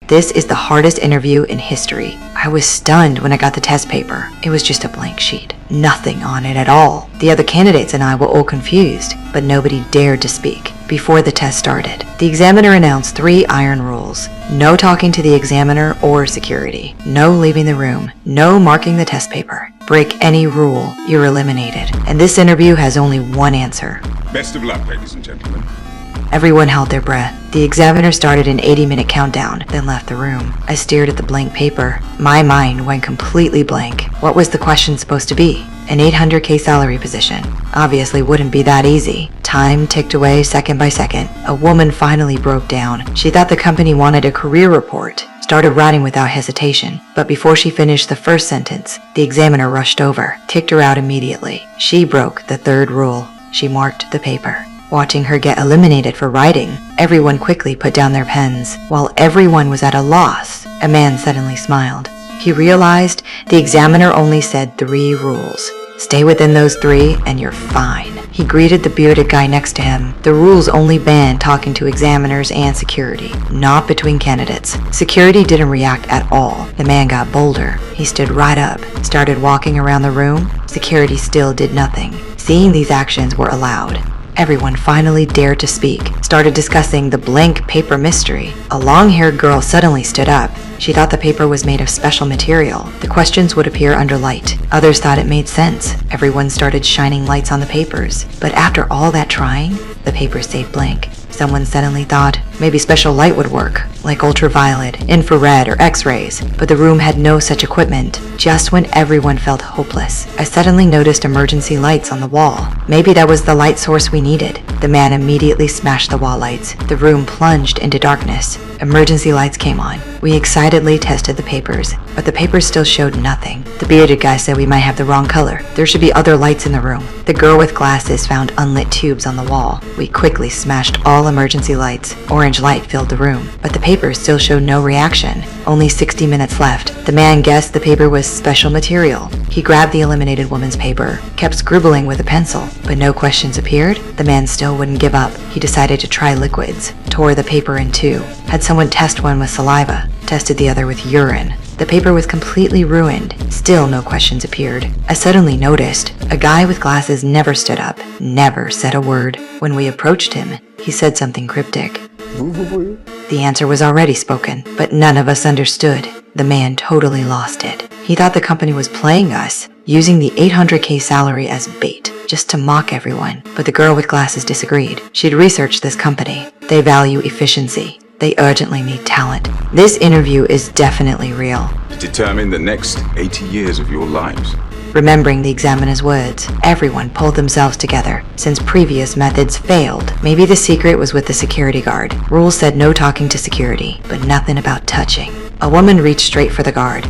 This is the hardest interview in history. I was stunned when I got the test paper. It was just a blank sheet. Nothing on it at all. The other candidates and I were all confused, but nobody dared to speak. Before the test started, the examiner announced 3 iron rules. No talking to the examiner or security. No leaving the room. No marking the test paper. Break any rule, you're eliminated. And this interview has only one answer. Best of luck, ladies and gentlemen. Everyone held their breath. The examiner started an 80-minute countdown, then left the room. I stared at the blank paper. My mind went completely blank. What was the question supposed to be? An $800K salary position. Obviously wouldn't be that easy. Time ticked away second by second. A woman finally broke down. She thought the company wanted a career report. Started writing without hesitation. But before she finished the first sentence, the examiner rushed over, kicked her out immediately. She broke the 3rd rule. She marked the paper. Watching her get eliminated for writing, everyone quickly put down their pens. While everyone was at a loss, a man suddenly smiled. He realized the examiner only said 3 rules. Stay within those 3 and you're fine. He greeted the bearded guy next to him. The rules only banned talking to examiners and security, not between candidates. Security didn't react at all. The man got bolder. He stood right up, started walking around the room. Security still did nothing. Seeing these actions were allowed. Everyone finally dared to speak, started discussing the blank paper mystery. A long-haired girl suddenly stood up. She thought the paper was made of special material. The questions would appear under light. Others thought it made sense. Everyone started shining lights on the papers. But after all that trying, the papers stayed blank. Someone suddenly thought maybe special light would work, like ultraviolet, infrared, or x-rays, but the room had no such equipment. Just when everyone felt hopeless, I suddenly noticed emergency lights on the wall. Maybe that was the light source we needed. The man immediately smashed the wall lights. The room plunged into darkness. Emergency lights came on. We excitedly tested the papers, but the papers still showed nothing. The bearded guy said we might have the wrong color. There should be other lights in the room. The girl with glasses found unlit tubes on the wall. We quickly smashed all emergency lights. Orange light filled the room, but the papers still showed no reaction. Only 60 minutes left. The man guessed the paper was special material. He grabbed the eliminated woman's paper, kept scribbling with a pencil, but no questions appeared. The man still wouldn't give up. He decided to try liquids, tore the paper in 2, had someone test one with saliva, tested the other with urine. The paper was completely ruined. Still no questions appeared. I suddenly noticed a guy with glasses never stood up, never said a word. When we approached him, he said something cryptic. The answer was already spoken, but none of us understood. The man totally lost it. He thought the company was playing us, using the $800K salary as bait, just to mock everyone. But the girl with glasses disagreed. She'd researched this company. They value efficiency. They urgently need talent. This interview is definitely real. To determine the next 80 years of your lives. Remembering the examiner's words, everyone pulled themselves together. Since previous methods failed, maybe the secret was with the security guard. Rules said no talking to security, but nothing about touching. A woman reached straight for the guard.